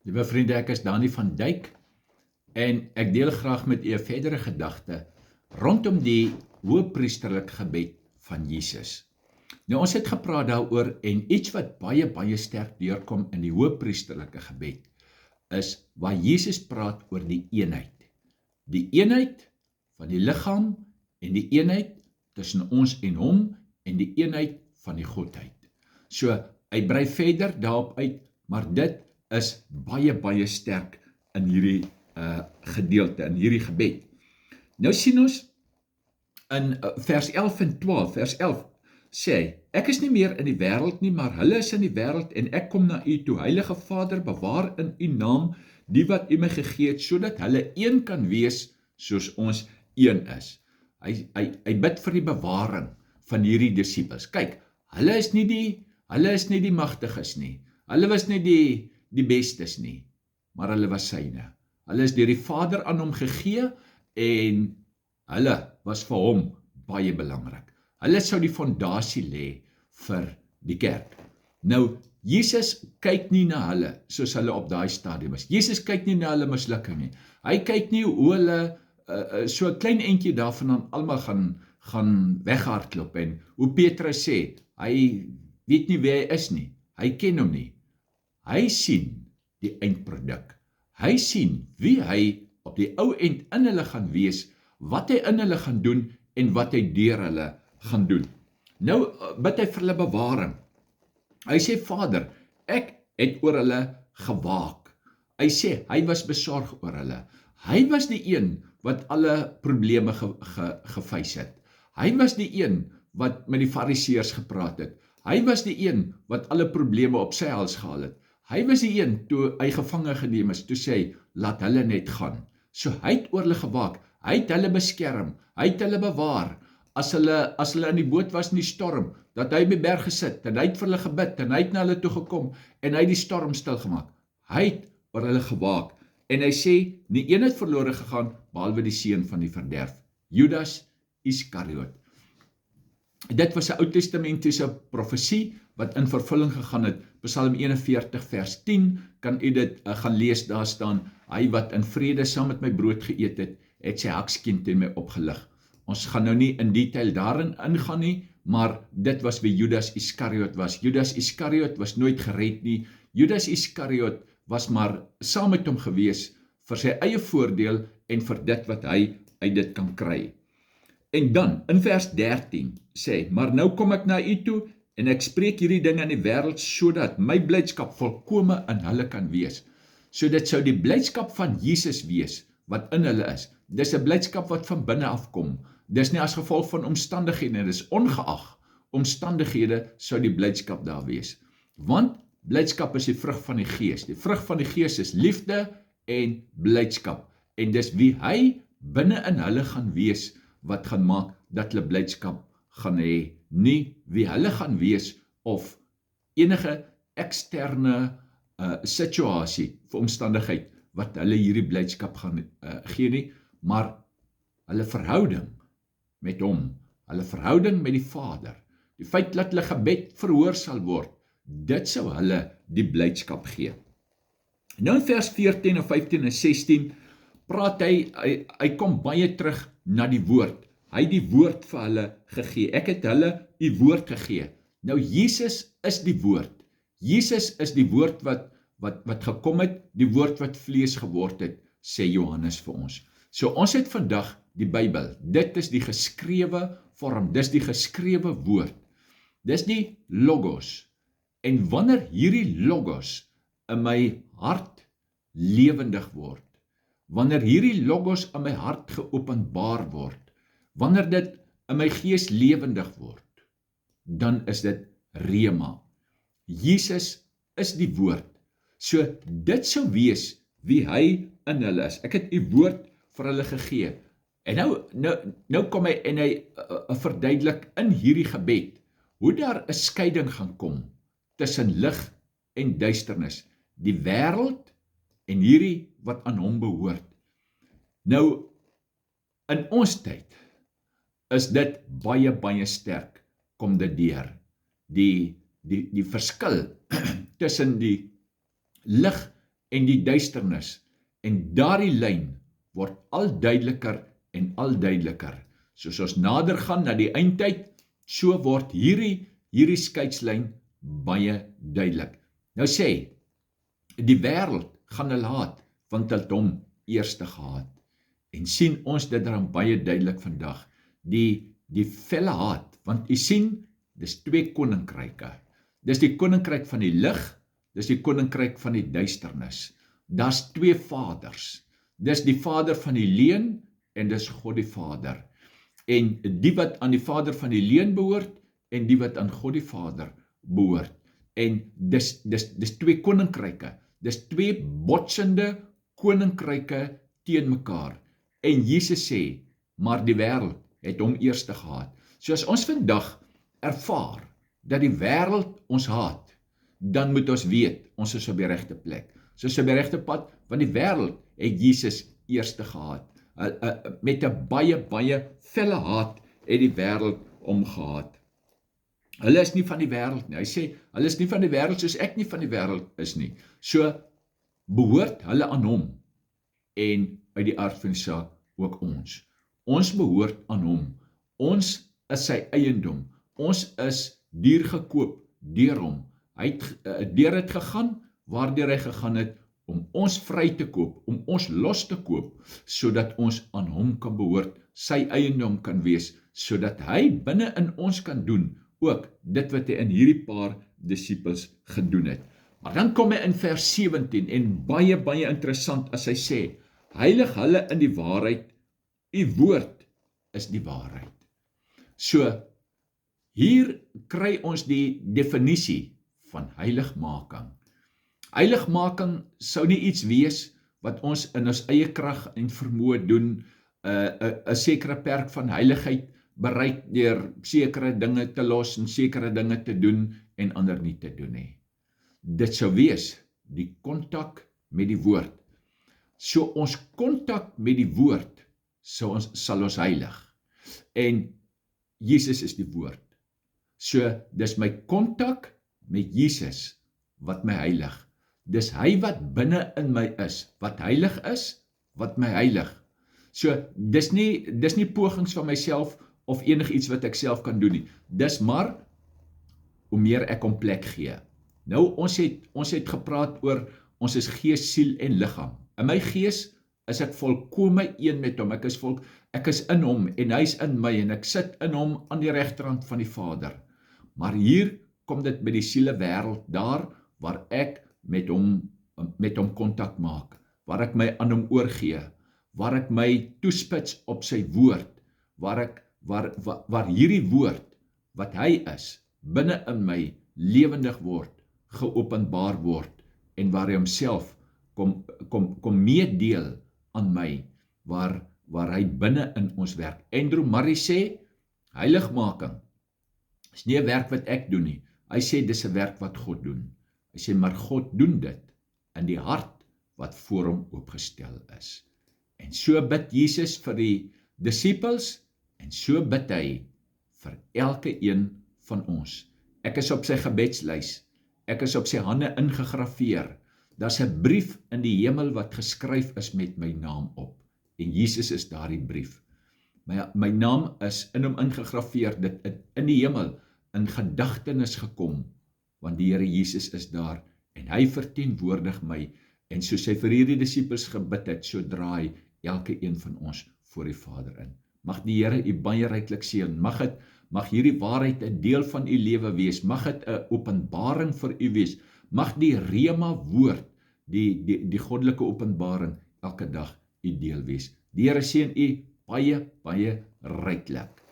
Liewe vriende, ek is Dani van Dijk en ek deel graag met u 'n verdere gedagte rondom die hoëpriesterlike gebed van Jesus. Nou ons het gepraat daaroor en iets wat baie sterk deurkom in die hoëpriesterlike gebed is waar Jesus praat oor die eenheid. Die eenheid van die liggaam en die eenheid tussen ons en hom en die eenheid van die Godheid. So, hy brei verder daarop uit, maar dit is baie sterk in hierdie gedeelte, in hierdie gebed. Nou sien ons in vers 11 en 12, vers 11 sê hy, ek is nie meer in die wêreld nie, maar hulle is in die wêreld en ek kom na u toe. Heilige Vader, bewaar in u naam die wat u my gegee het, sodat hulle een kan wees soos ons een is. Hy bid vir die bewaring van hierdie disippels. Kyk, hulle is nie die magtiges nie. Hulle was nie die bestes nie, maar hulle was syne. Hulle is deur die Vader aan hom gegee en hulle was vir hom baie belangrik. Hulle sou die fondasie lê vir die kerk. Nou, Jesus kyk nie na hulle soos hulle op daai stadium is. Jesus kyk nie na hulle mislukking nie. Hy kyk nie hoe hulle so 'n klein entjie daarvan almal gaan weghardloop en hoe Petrus sê, hy weet nie wie hy is nie. Hy ken hom nie. Hy sien die eindproduk. Hy sien wie hy op die ou end in hulle gaan wees, wat hy in hulle gaan doen en wat hy deur hulle gaan doen. Nou bid hy vir hulle bewaring. Hy sê, Vader, ek het oor hulle gewaak. Hy sê, hy was besorg oor hulle. Hy was die een wat alle probleme gefeis het. Hy was die een wat met die fariseërs gepraat het. Hy was die een wat alle probleme op sy hals gehaal het. Hy was die een toe hy gevange geneem is, toe sê hy, laat hulle net gaan. So hy het oor hulle gewaak, hy het hulle beskerm, hy het hulle bewaar. As hulle in die boot was in die storm, dat hy by die berg gesit, en hy het vir hulle gebid, en hy het na hulle toe gekom, en hy het die storm stilgemaak. Hy het oor hulle gewaak, en hy sê, nie een het verlore gegaan, behalwe die seun van die verderf, Judas Iskariot. Dit was 'n Ou Testamentiese profesie, wat in vervulling gegaan het, Psalm 41 vers 10, kan u dit gaan lees, daar staan, hy wat in vrede saam met my brood geëet het sy hakskeen teen my opgelig. Ons gaan nou nie in detail daarin ingaan nie, maar dit was wie Judas Iskariot was. Judas Iskariot was nooit gered nie. Judas Iskariot was maar saam met hom gewees vir sy eie voordeel en vir dit wat hy uit dit kan kry. En dan, in vers 13, sê, maar nou kom ek na u toe, en ek spreek hierdie dinge in die wêreld, sodat my blydskap volkome in hulle kan wees. So dit sou die blydskap van Jesus wees, wat in hulle is. Dis 'n blydskap wat van binne afkom. Dis nie as gevolg van omstandighede, dis ongeag omstandighede sou die blydskap daar wees. Want blydskap is die vrug van die Gees. Die vrug van die Gees is liefde en blydskap. En dis wie hy binne in hulle gaan wees, wat gaan maak dat hulle blydskap gaan hê. Nie wie hulle gaan wees of enige eksterne situasie vir omstandigheid wat hulle hierdie blydskap gaan gee nie, maar hulle verhouding met hom, hulle verhouding met die Vader, die feit dat hulle gebed verhoor sal word, dit sou hulle die blydskap gee. Nou in vers 14 en 15 en 16 praat hy kom baie terug na die woord. Hy het die woord vir hulle gegee. Ek het hulle die woord gegee. Nou Jesus is die woord. Jesus is die woord wat gekom het, die woord wat vlees geword het, sê Johannes vir ons. So ons het vandag die Bybel. Dit is die geskrewe vorm, dis die geskrewe woord. Dis die logos. En wanneer hierdie logos in my hart lewendig word, wanneer hierdie logos in my hart geopenbaar word, wanneer dit in my gees lewendig word, dan is dit Rema. Jesus is die woord. So dit sou wees wie hy in hulle is. Ek het u woord vir hulle gegee. En nou kom hy en hy verduidelik in hierdie gebed hoe daar 'n skeiding gaan kom tussen lig en duisternis, die wêreld en hierdie wat aan hom behoort. Nou in ons tyd is dit baie sterk kom dit deur. Die verskil tussen die lig en die duisternis. En daardie lyn word al duideliker en al duideliker. Soos ons nader gaan na die eindtyd, so word hierdie skeidslyn baie duidelik. Nou sê, die wêreld gaan hulle haat, want hulle het hom eerste gehaat. En sien ons dit dan baie duidelik vandag, die felle haat, want u sien, dis twee koninkryke. Dis die koninkryk van die lig, dis die koninkryk van die duisternis. Daar's twee vaders. Dis die vader van die leuen en dis God die Vader. En die wat aan die vader van die leuen behoort en die wat aan God die Vader behoort. En dis twee koninkryke. Dis twee botsende koninkryke teen mekaar. En Jesus sê, maar die wêreld het hom eerste gehaat. So as ons vandag ervaar dat die wêreld ons haat, dan moet ons weet, ons is op die regte plek. Ons is op die regte pad, want die wêreld het Jesus eerste gehaat. Met 'n baie felle haat het die wêreld hom gehaat. Hulle is nie van die wêreld nie. Hy sê, hulle is nie van die wêreld soos ek nie van die wêreld is nie. So behoort hulle aan hom en uit die aard van die saak ook ons. Ons behoort aan hom. Ons is sy eiendom. Ons is duur gekoop deur hom. Hy het deur dit gegaan, waardeur hy gegaan het, om ons vry te koop, om ons los te koop, sodat ons aan hom kan behoort, sy eiendom kan wees, sodat hy binne in ons kan doen, ook dit wat hy in hierdie paar disippels gedoen het. Maar dan kom hy in vers 17 en baie interessant as hy sê, heilig hulle in die waarheid, u woord is die waarheid. So, hier kry ons die definisie van heiligmaking. Heiligmaking sou nie iets wees wat ons in ons eie krag en vermoë doen, 'n sekere perk van heiligheid bereik deur sekere dinge te los en sekere dinge te doen en ander nie te doen nie. Dit sou wees die kontak met die woord. So ons kontak met die woord sal ons heilig. En Jesus is die woord. So dis my kontak met Jesus wat my heilig. Dis hy wat binne in my is, wat heilig is, wat my heilig. So dis nie pogings van myself of enigiets wat ek self kan doen nie. Dis maar hoe meer ek hom plek gee. Nou ons het gepraat oor ons is gees, siel en liggaam. In my gees is ek volkome een met hom. Ek is in hom en hy is in my en ek sit in hom aan die regterhand van die Vader. Maar hier kom dit by die siele wêreld, daar waar ek met hom kontak maak, waar ek my aan hom oorgee, waar ek my toespits op sy woord, waar hierdie woord wat hy is, binne in my lewendig word, geopenbaar word en waar hy homself kom meedeel aan my, waar hy binne in ons werk. Andrew Murray sê, heiligmaking is nie 'n werk wat ek doen nie. Hy sê dis 'n werk wat God doen. Hy sê maar God doen dit in die hart wat voor hom oopgestel is. En so bid Jesus vir die disippels en so bid hy vir elke een van ons. Ek is op sy gebedslys. Ek is op sy hande ingegrafeer. Daar's 'n brief in die hemel wat geskryf is met my naam op. En Jesus is daardie brief. My naam is in hom ingegrafeer, dit in die hemel, in gedagtenis gekom, want die Here Jesus is daar, en hy verteenwoordig my, en soos hy vir hierdie disippels gebid het, so draai elke een van ons voor die Vader in. Mag die Here u baie ryklik seën, mag hierdie waarheid 'n deel van u lewe wees, mag dit 'n openbaring vir u wees, mag die Rema woord, die goddelike openbaring, elke dag u deel wees. Die Here seën u baie ryklik.